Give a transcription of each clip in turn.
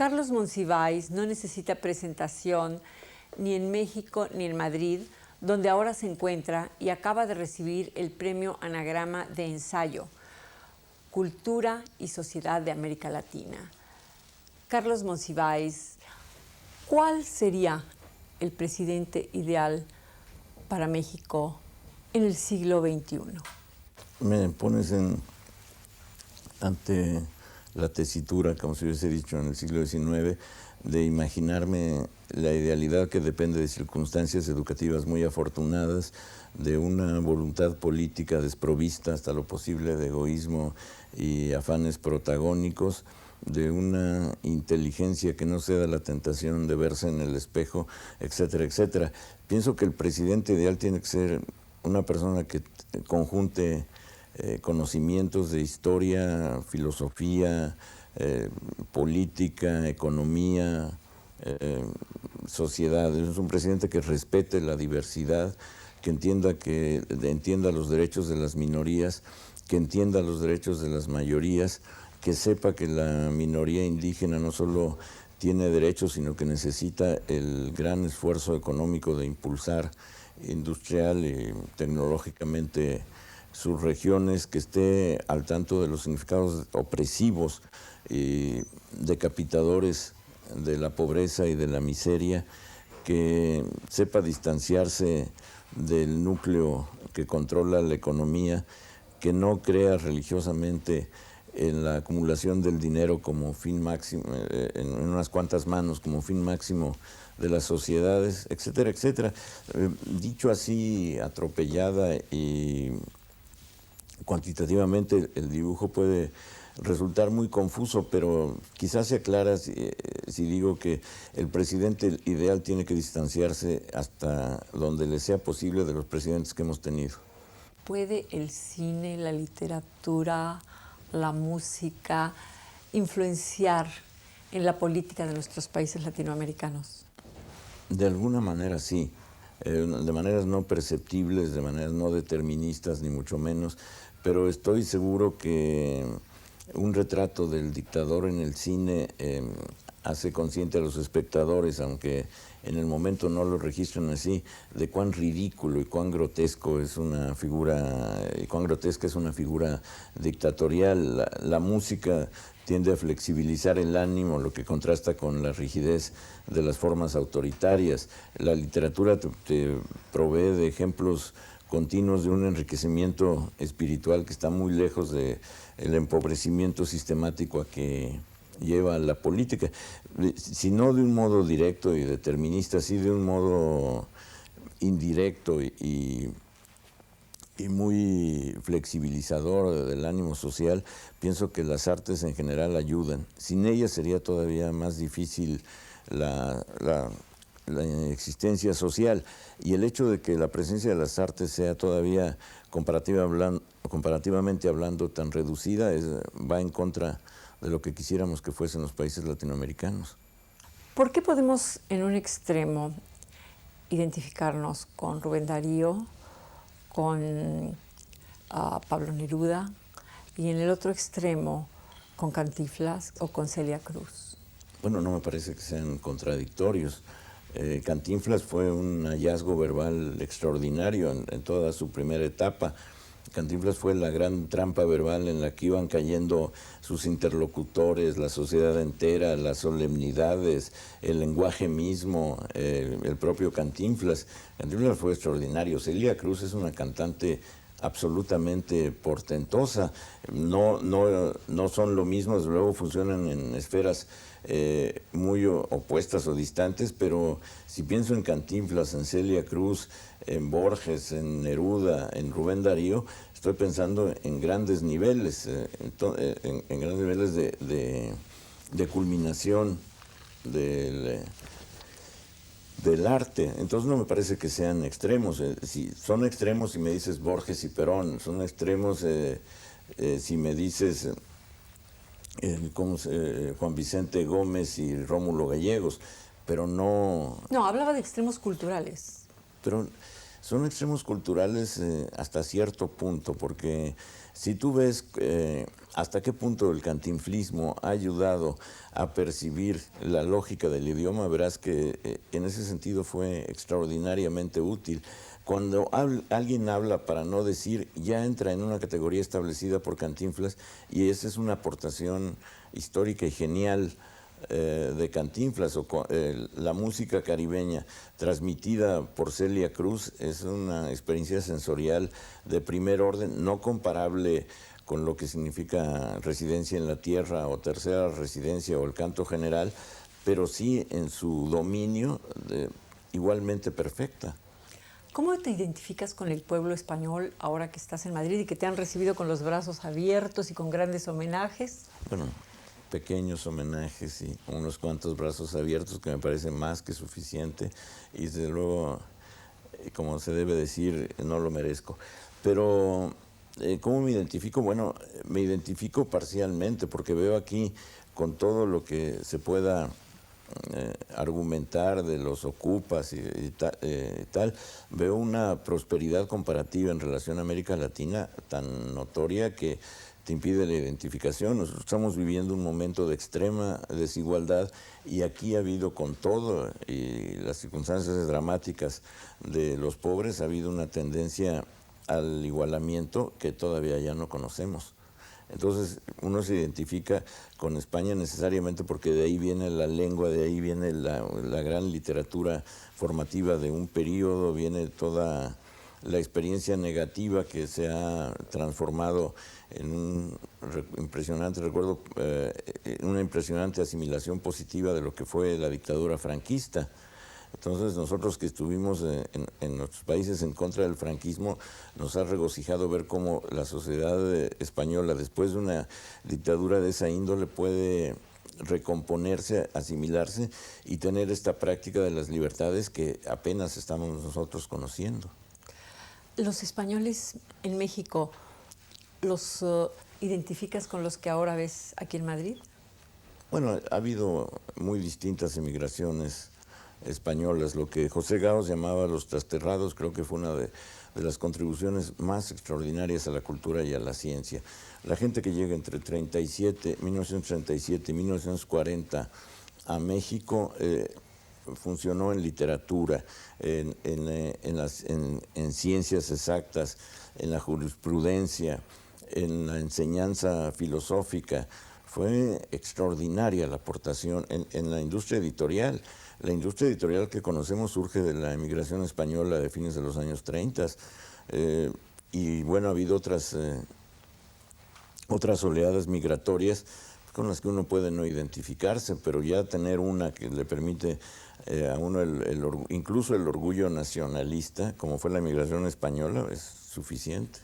Carlos Monsiváis no necesita presentación ni en México ni en Madrid, donde ahora se encuentra y acaba de recibir el Premio Anagrama de Ensayo, Cultura y Sociedad de América Latina. Carlos Monsiváis, ¿cuál sería el presidente ideal para México en el siglo XXI? Me pones ante la tesitura, como se hubiese dicho en el siglo XIX, de imaginarme la idealidad que depende de circunstancias educativas muy afortunadas, de una voluntad política desprovista hasta lo posible de egoísmo y afanes protagónicos, de una inteligencia que no ceda a la tentación de verse en el espejo, etcétera, etcétera. Pienso que el presidente ideal tiene que ser una persona que conjunte conocimientos de historia, filosofía, política, economía, sociedad. Es un presidente que respete la diversidad, que entienda los derechos de las minorías, que entienda los derechos de las mayorías, que sepa que la minoría indígena no solo tiene derechos, sino que necesita el gran esfuerzo económico de impulsar industrial y tecnológicamente sus regiones, que esté al tanto de los significados opresivos y decapitadores de la pobreza y de la miseria, que sepa distanciarse del núcleo que controla la economía, que no crea religiosamente en la acumulación del dinero como fin máximo, en unas cuantas manos como fin máximo de las sociedades, etcétera, etcétera. Dicho así, atropellada y cuantitativamente, el dibujo puede resultar muy confuso, pero quizás se aclara si digo que el presidente ideal tiene que distanciarse hasta donde le sea posible de los presidentes que hemos tenido. ¿Puede el cine, la literatura, la música influenciar en la política de nuestros países latinoamericanos? De alguna manera sí, de maneras no perceptibles, de maneras no deterministas, ni mucho menos, pero estoy seguro que un retrato del dictador en el cine hace consciente a los espectadores, aunque en el momento no lo registran así, de cuán ridículo y cuán grotesco es una figura, y cuán grotesca es una figura dictatorial. La música tiende a flexibilizar el ánimo, lo que contrasta con la rigidez de las formas autoritarias. La literatura te provee de ejemplos continuos de un enriquecimiento espiritual que está muy lejos del empobrecimiento sistemático a que lleva la política, si no de un modo directo y determinista, sí de un modo indirecto y muy flexibilizador del ánimo social. Pienso que las artes en general ayudan. Sin ellas sería todavía más difícil la existencia social, y el hecho de que la presencia de las artes sea todavía comparativamente hablando tan reducida va en contra de lo que quisiéramos que fuesen los países latinoamericanos. ¿Por qué podemos en un extremo identificarnos con Rubén Darío, con Pablo Neruda, y en el otro extremo con Cantinflas o con Celia Cruz? Bueno, no me parece que sean contradictorios. Cantinflas fue un hallazgo verbal extraordinario en toda su primera etapa. Cantinflas fue la gran trampa verbal en la que iban cayendo sus interlocutores, la sociedad entera, las solemnidades, el lenguaje mismo, el propio Cantinflas. Cantinflas fue extraordinario. Celia Cruz es una cantante absolutamente portentosa. No son lo mismo, desde luego funcionan en esferas muy opuestas o distantes, pero si pienso en Cantinflas, en Celia Cruz, en Borges, en Neruda, en Rubén Darío, estoy pensando en grandes niveles, en grandes niveles de culminación del arte. Entonces no me parece que sean extremos. Si son extremos si me dices Borges y Perón, son extremos si me dices Juan Vicente Gómez y Rómulo Gallegos, pero no... No, hablaba de extremos culturales. Pero son extremos culturales hasta cierto punto, porque si tú ves hasta qué punto el cantinflismo ha ayudado a percibir la lógica del idioma, verás que en ese sentido fue extraordinariamente útil. Cuando alguien habla para no decir, ya entra en una categoría establecida por Cantinflas, y esa es una aportación histórica y genial de Cantinflas. La música caribeña transmitida por Celia Cruz es una experiencia sensorial de primer orden, no comparable con lo que significa Residencia en la Tierra o Tercera Residencia o el canto general, pero sí en su dominio igualmente perfecta. ¿Cómo te identificas con el pueblo español ahora que estás en Madrid y que te han recibido con los brazos abiertos y con grandes homenajes? Bueno, pequeños homenajes y unos cuantos brazos abiertos, que me parece más que suficiente, y desde luego, como se debe decir, no lo merezco. Pero, ¿cómo me identifico? Bueno, me identifico parcialmente, porque veo aquí, con todo lo que se pueda argumentar de los ocupas y tal, veo una prosperidad comparativa en relación a América Latina tan notoria que te impide la identificación. Nosotros estamos viviendo un momento de extrema desigualdad, y aquí ha habido, con todo y las circunstancias dramáticas de los pobres, ha habido una tendencia al igualamiento que todavía ya no conocemos. Entonces uno se identifica con España necesariamente porque de ahí viene la lengua, de ahí viene la gran literatura formativa de un periodo, viene toda la experiencia negativa que se ha transformado en un impresionante, recuerdo, una impresionante asimilación positiva de lo que fue la dictadura franquista. Entonces nosotros que estuvimos en nuestros países en contra del franquismo, nos ha regocijado ver cómo la sociedad española, después de una dictadura de esa índole, puede recomponerse, asimilarse y tener esta práctica de las libertades que apenas estamos nosotros conociendo. ¿Los españoles en México los identificas con los que ahora ves aquí en Madrid? Bueno, ha habido muy distintas emigraciones españolas. Lo que José Gaos llamaba los trasterrados, creo que fue una de las contribuciones más extraordinarias a la cultura y a la ciencia. La gente que llega entre 1937 y 1940 a México funcionó en literatura, en ciencias exactas, en la jurisprudencia, en la enseñanza filosófica. Fue extraordinaria la aportación en la industria editorial. La industria editorial que conocemos surge de la emigración española de fines de los años 30. Y bueno, ha habido otras oleadas migratorias con las que uno puede no identificarse, pero ya tener una que le permite a uno incluso el orgullo nacionalista, como fue la emigración española, es suficiente.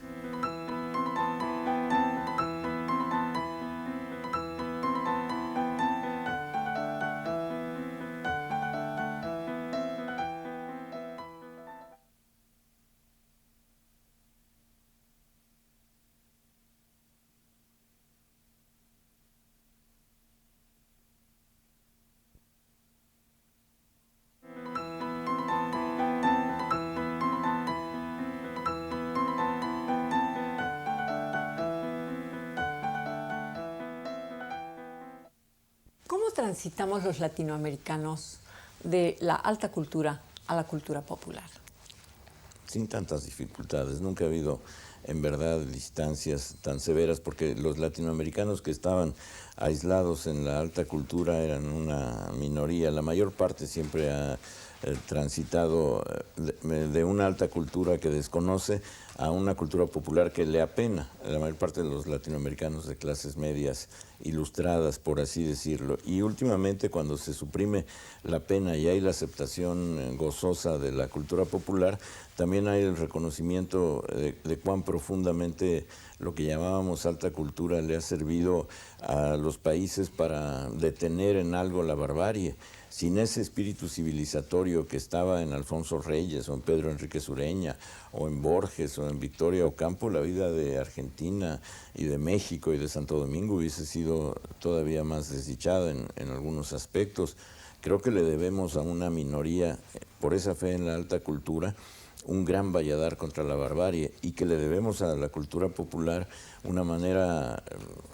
¿Cómo transitamos los latinoamericanos de la alta cultura a la cultura popular? Sin tantas dificultades. Nunca ha habido, en verdad, distancias tan severas, porque los latinoamericanos que estaban aislados en la alta cultura eran una minoría. La mayor parte siempre ha transitado de una alta cultura que desconoce a una cultura popular que le apena. La mayor parte de los latinoamericanos de clases medias ilustradas, por así decirlo. Y últimamente, cuando se suprime la pena y hay la aceptación gozosa de la cultura popular, también hay el reconocimiento de cuán profundamente lo que llamábamos alta cultura le ha servido a los países para detener en algo la barbarie. Sin ese espíritu civilizatorio que estaba en Alfonso Reyes o en Pedro Enrique Sureña o en Borges o en Victoria Ocampo, la vida de Argentina y de México y de Santo Domingo hubiese sido todavía más desdichada en algunos aspectos. Creo que le debemos a una minoría, por esa fe en la alta cultura, un gran valladar contra la barbarie y que le debemos a la cultura popular una manera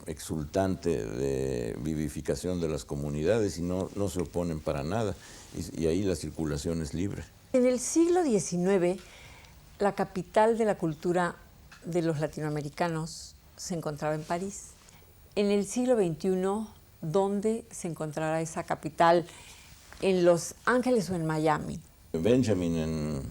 exultante de vivificación de las comunidades y no se oponen para nada. Y ahí la circulación es libre. En el siglo XIX, la capital de la cultura de los latinoamericanos se encontraba en París. En el siglo XXI, ¿dónde se encontrará esa capital? ¿En Los Ángeles o en Miami? Benjamin,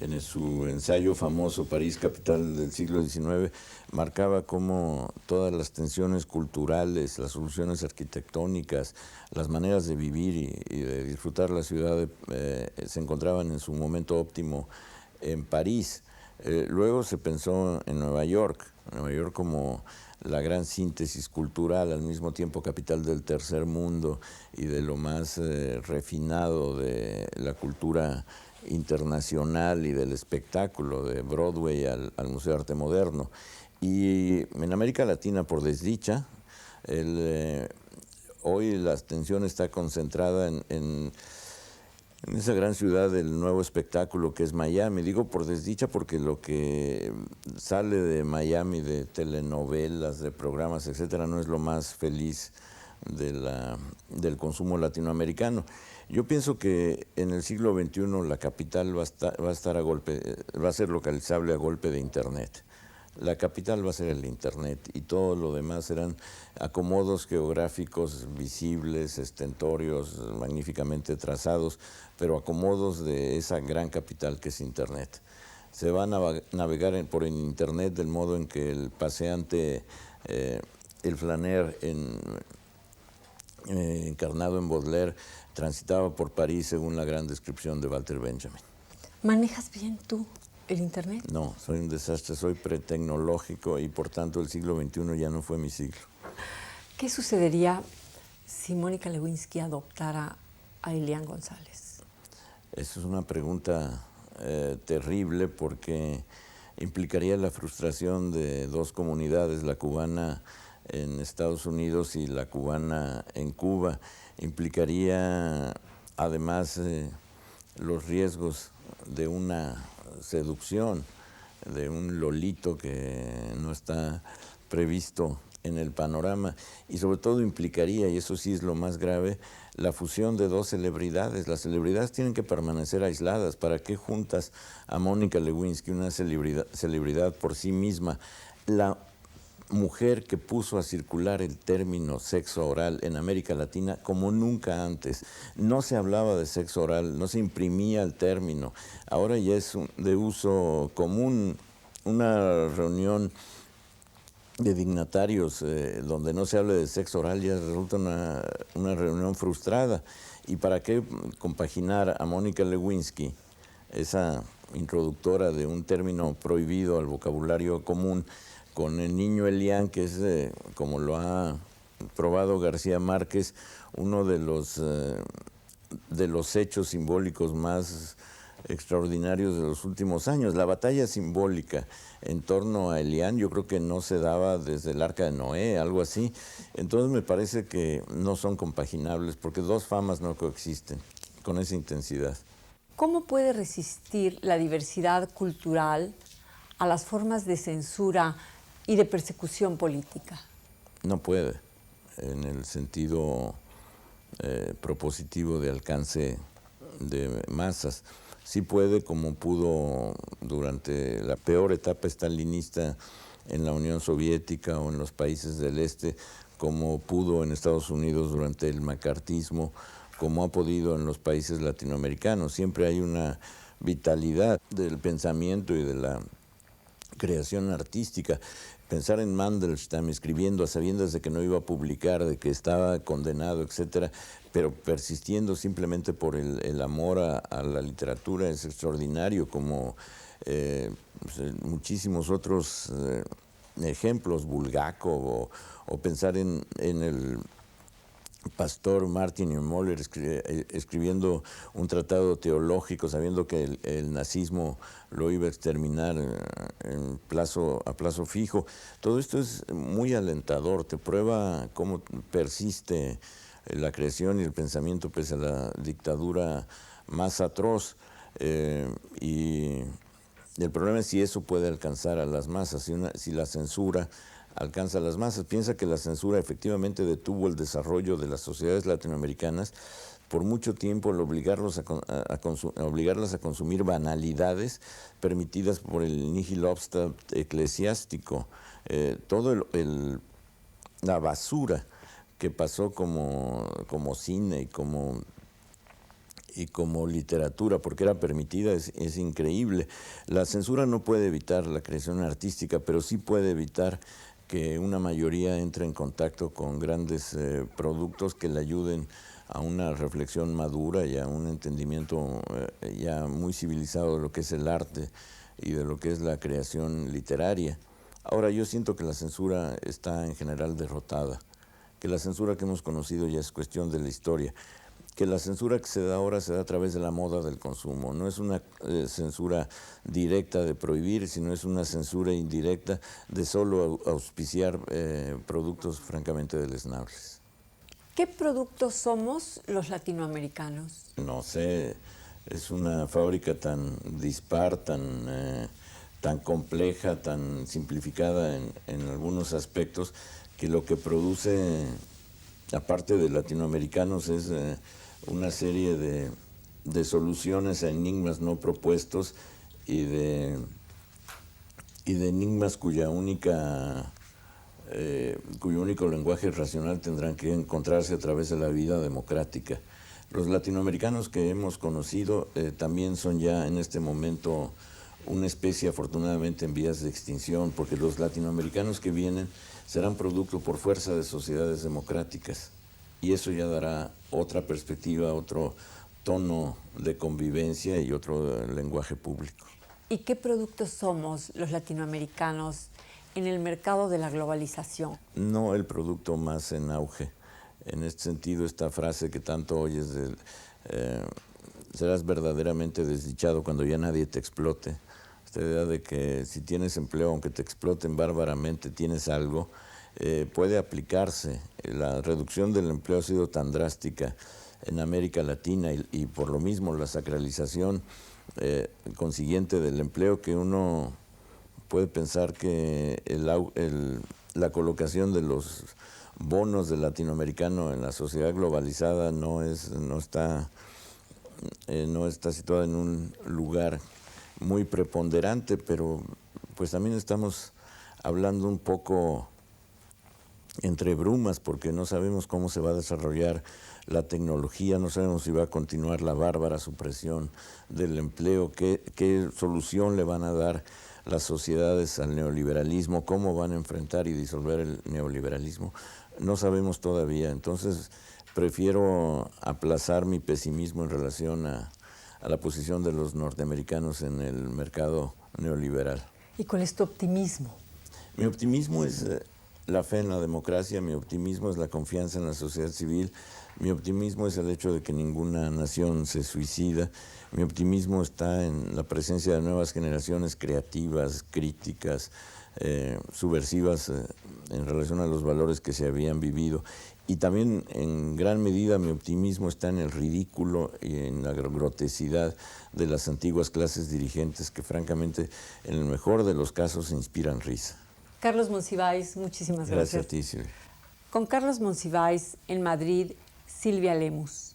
en su ensayo famoso París, capital del siglo XIX, marcaba cómo todas las tensiones culturales, las soluciones arquitectónicas, las maneras de vivir y de disfrutar la ciudad se encontraban en su momento óptimo en París. Luego se pensó en Nueva York como la gran síntesis cultural, al mismo tiempo capital del tercer mundo y de lo más refinado de la cultura internacional y del espectáculo, de Broadway al Museo de Arte Moderno. Y en América Latina, por desdicha, hoy la atención está concentrada en esa gran ciudad del nuevo espectáculo que es Miami. Digo por desdicha porque lo que sale de Miami, de telenovelas, de programas, etcétera, no es lo más feliz del consumo latinoamericano. Yo pienso que en el siglo XXI la capital va a ser localizable a golpe de Internet. La capital va a ser el Internet y todo lo demás serán acomodos geográficos visibles, estentorios, magníficamente trazados, pero acomodos de esa gran capital que es Internet. Se va a navegar por Internet del modo en que el paseante, el flaneur encarnado en Baudelaire, transitaba por París según la gran descripción de Walter Benjamin. ¿Manejas bien tú el Internet? No, soy un desastre, soy pretecnológico y por tanto el siglo XXI ya no fue mi siglo. ¿Qué sucedería si Mónica Lewinsky adoptara a Elian González? Esa es una pregunta terrible porque implicaría la frustración de dos comunidades, la cubana en Estados Unidos y la cubana en Cuba. Implicaría además los riesgos de una seducción, de un lolito que no está previsto en el panorama, y sobre todo implicaría, y eso sí es lo más grave, la fusión de dos celebridades. Las celebridades tienen que permanecer aisladas. ¿Para qué juntas a Mónica Lewinsky, una celebridad por sí misma? La mujer que puso a circular el término sexo oral en América Latina como nunca antes. No se hablaba de sexo oral, no se imprimía el término. Ahora ya es de uso común. Una reunión de dignatarios donde no se hable de sexo oral ya resulta una reunión frustrada. ¿Y para qué compaginar a Mónica Lewinsky, esa introductora de un término prohibido al vocabulario común, con el niño Elian, que es, como lo ha probado García Márquez, uno de los hechos simbólicos más extraordinarios de los últimos años? La batalla simbólica en torno a Elian yo creo que no se daba desde el Arca de Noé, algo así. Entonces me parece que no son compaginables porque dos famas no coexisten con esa intensidad. ¿Cómo puede resistir la diversidad cultural a las formas de censura y de persecución política? No puede, en el sentido propositivo de alcance de masas. Sí puede, como pudo durante la peor etapa stalinista en la Unión Soviética o en los países del este, como pudo en Estados Unidos durante el macartismo, como ha podido en los países latinoamericanos. Siempre hay una vitalidad del pensamiento y de la creación artística. Pensar en Mandelstam escribiendo a sabiendas de que no iba a publicar, de que estaba condenado, etcétera, pero persistiendo simplemente por el amor a la literatura es extraordinario, como muchísimos otros ejemplos, Bulgakov, o pensar en el pastor Martin Niemöller escribiendo un tratado teológico sabiendo que el nazismo lo iba a exterminar a plazo fijo. Todo esto es muy alentador, te prueba cómo persiste la creación y el pensamiento pese a la dictadura más atroz. Y el problema es si eso puede alcanzar a las masas, si la censura alcanza a las masas. Piensa que la censura efectivamente detuvo el desarrollo de las sociedades latinoamericanas por mucho tiempo, al obligarlas a consumir banalidades permitidas por el nihil obstat eclesiástico. La basura que pasó como cine y como literatura, porque era permitida, es increíble. La censura no puede evitar la creación artística, pero sí puede evitar que una mayoría entre en contacto con grandes productos que le ayuden a una reflexión madura y a un entendimiento ya muy civilizado de lo que es el arte y de lo que es la creación literaria. Ahora, yo siento que la censura está en general derrotada, que la censura que hemos conocido ya es cuestión de la historia, que la censura que se da ahora se da a través de la moda del consumo. No es una censura directa de prohibir, sino es una censura indirecta de solo auspiciar productos francamente deleznables. ¿Qué productos somos los latinoamericanos? No sé, es una fábrica tan dispar, tan compleja, tan simplificada en algunos aspectos, que lo que produce, aparte de latinoamericanos, es una serie de soluciones a enigmas no propuestos y de enigmas cuyo único lenguaje racional tendrán que encontrarse a través de la vida democrática. Los latinoamericanos que hemos conocido también son ya en este momento una especie afortunadamente en vías de extinción, porque los latinoamericanos que vienen serán producto por fuerza de sociedades democráticas, y eso ya dará otra perspectiva, otro tono de convivencia y otro lenguaje público. ¿Y qué productos somos los latinoamericanos en el mercado de la globalización? No el producto más en auge. En este sentido, esta frase que tanto oyes de serás verdaderamente desdichado cuando ya nadie te explote. Esta idea de que si tienes empleo, aunque te exploten bárbaramente, tienes algo, puede aplicarse. La reducción del empleo ha sido tan drástica en América Latina y por lo mismo la sacralización consiguiente del empleo, que uno puede pensar que la colocación de los bonos del latinoamericano en la sociedad globalizada no está situada en un lugar muy preponderante, pero pues también estamos hablando un poco entre brumas, porque no sabemos cómo se va a desarrollar la tecnología, no sabemos si va a continuar la bárbara supresión del empleo, qué solución le van a dar las sociedades al neoliberalismo, cómo van a enfrentar y disolver el neoliberalismo. No sabemos todavía, entonces prefiero aplazar mi pesimismo en relación a la posición de los norteamericanos en el mercado neoliberal. ¿Y cuál es tu optimismo? Mi optimismo es la fe en la democracia, mi optimismo es la confianza en la sociedad civil, mi optimismo es el hecho de que ninguna nación se suicida, mi optimismo está en la presencia de nuevas generaciones creativas, críticas, subversivas en relación a los valores que se habían vivido. Y también en gran medida mi optimismo está en el ridículo y en la grotesidad de las antiguas clases dirigentes que francamente en el mejor de los casos inspiran risa. Carlos Monsiváis, muchísimas gracias. Gracias a ti, Silvia. Con Carlos Monsiváis en Madrid, Silvia Lemus.